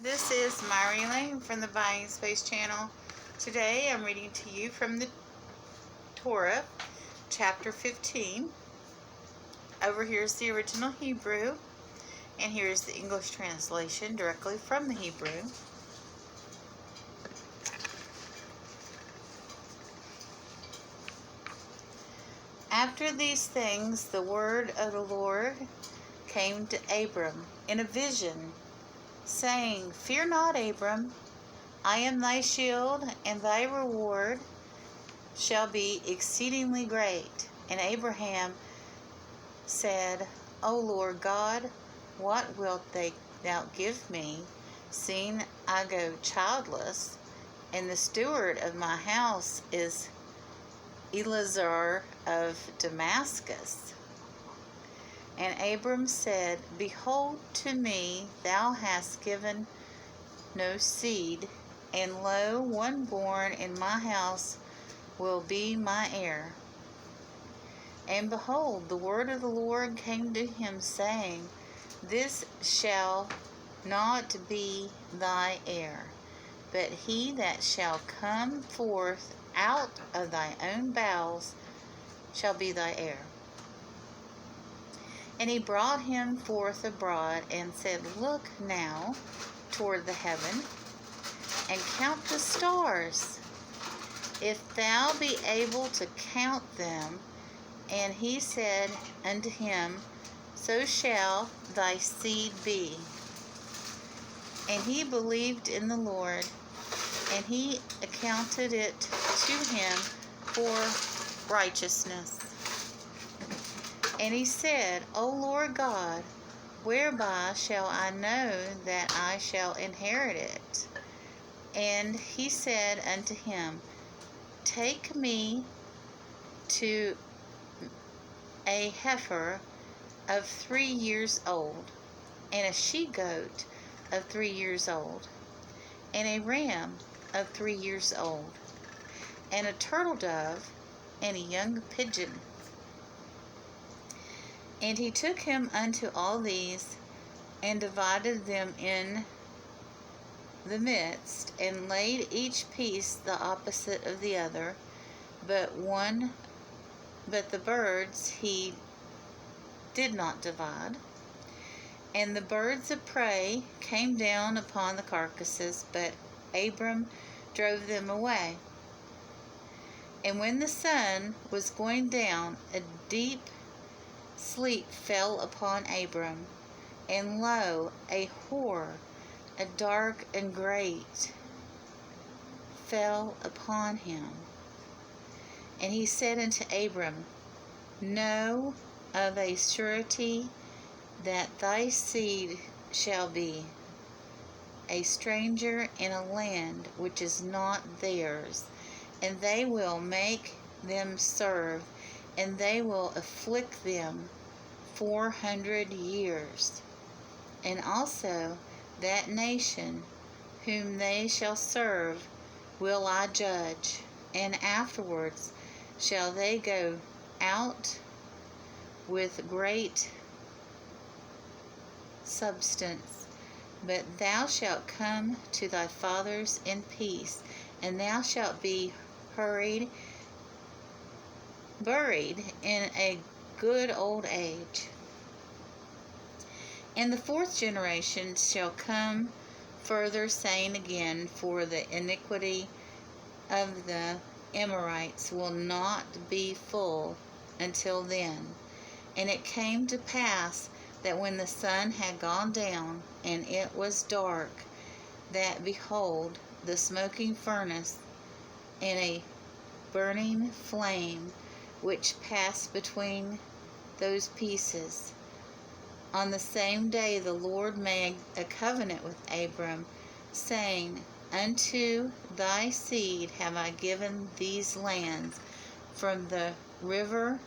This is Myrie Lane from the Buying Space channel. Today I'm reading to you from the Torah, chapter 15. Over here is the original Hebrew, and here is the English translation directly from the Hebrew. After these things, the word of the Lord came to Abram in a vision, saying, Fear not, Abram, I am thy shield, and thy reward shall be exceedingly great. And Abraham said, O Lord God, what wilt thou give me, seeing I go childless, and the steward of my house is Eliezer of Damascus? And Abram said, Behold, to me thou hast given no seed, and lo, one born in my house will be my heir. And behold, the word of the Lord came to him, saying, This shall not be thy heir, but he that shall come forth out of thy own bowels shall be thy heir. And he brought him forth abroad, and said, Look now toward the heaven, and count the stars, if thou be able to count them. And he said unto him, So shall thy seed be. And he believed in the Lord, and he accounted it to him for righteousness. And he said, O Lord God, whereby shall I know that I shall inherit it? And he said unto him, Take me to a heifer of 3 years old, and a she-goat of 3 years old, and a ram of 3 years old, and a turtle dove, and a young pigeon. And he took him unto all these, and divided them in the midst, and laid each piece the opposite of the other, but the birds he did not divide. And the birds of prey came down upon the carcasses, but Abram drove them away. And when the sun was going down, a deep sleep fell upon Abram, and lo, a horror, a dark and great, fell upon him. And he said unto Abram, Know of a surety that thy seed shall be a stranger in a land which is not theirs, and they will make them serve, and they will afflict them 400 years. And also that nation whom they shall serve will I judge, and afterwards shall they go out with great substance. But thou shalt come to thy fathers in peace, and thou shalt be buried in a good old age. And the fourth generation shall come further, saying again, For the iniquity of the Amorites will not be full until then. And it came to pass that when the sun had gone down, and it was dark, that behold, the smoking furnace and a burning flame which passed between those pieces. On the same day the Lord made a covenant with Abram, saying, Unto thy seed have I given these lands, from the river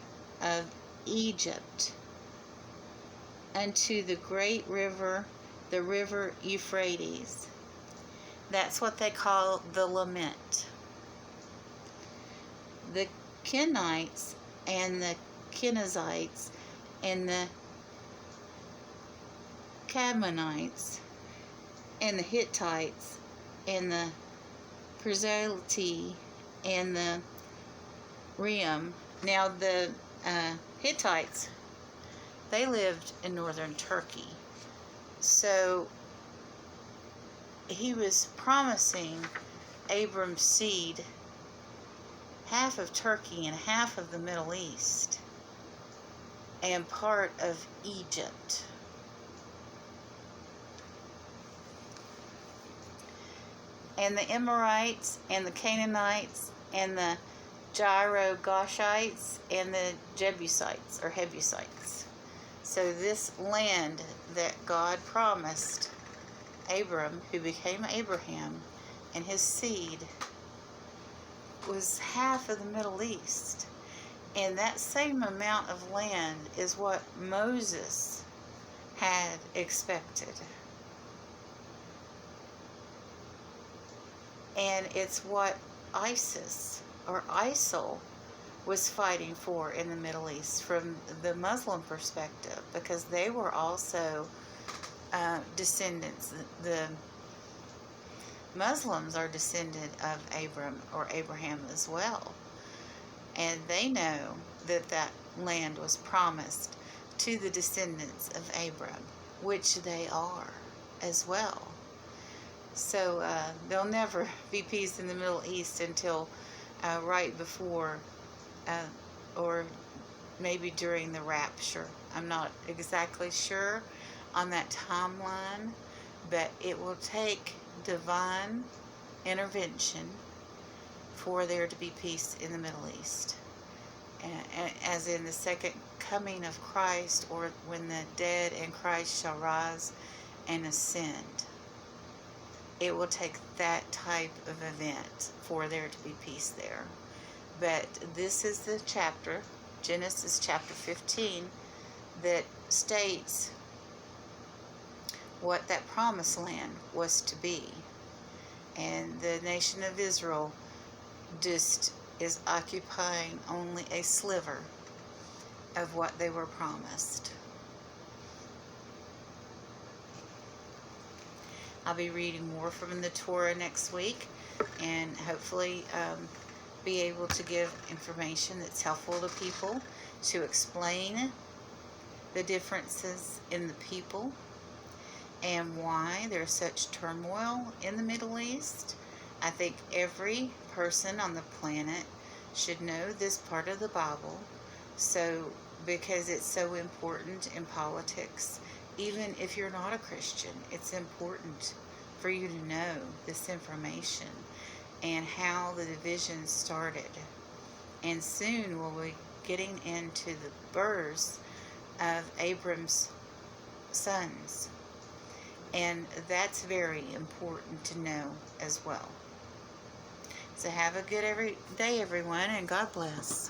of Egypt unto the great river, the river Euphrates. That's what they call the lament. The Kenites and the Kenizzites and the Cadmonites and the Hittites, and the Perizzites, and the Reum. Now the Hittites, they lived in northern Turkey. So he was promising Abram's seed half of Turkey and half of the Middle East and part of Egypt. And the Amorites and the Canaanites and the Girgashites and the Jebusites or Hebusites. So this land that God promised Abram, who became Abraham, and his seed was half of the Middle East. And that same amount of land is what Moses had expected. And it's what ISIS or ISIL was fighting for in the Middle East from the Muslim perspective, because they were also descendants. The Muslims are descendant of Abram or Abraham as well. And they know that that land was promised to the descendants of Abram, which they are as well. So there'll never be peace in the Middle East until right before or maybe during the rapture. I'm not exactly sure on that timeline, but it will take divine intervention for there to be peace in the Middle East. As in the second coming of Christ, or when the dead in Christ shall rise and ascend. It will take that type of event for there to be peace there. But this is the chapter, Genesis chapter 15, that states what that promised land was to be. And the nation of Israel just is occupying only a sliver of what they were promised. I'll be reading more from the Torah next week, and hopefully be able to give information that's helpful to people, to explain the differences in the people and why there's such turmoil in the Middle East. I think every person on the planet should know this part of the Bible, because it's so important in politics. Even if you're not a Christian, it's important for you to know this information and how the division started. And soon we'll be getting into the births of Abram's sons. And that's very important to know as well. So have a good day, everyone, and God bless.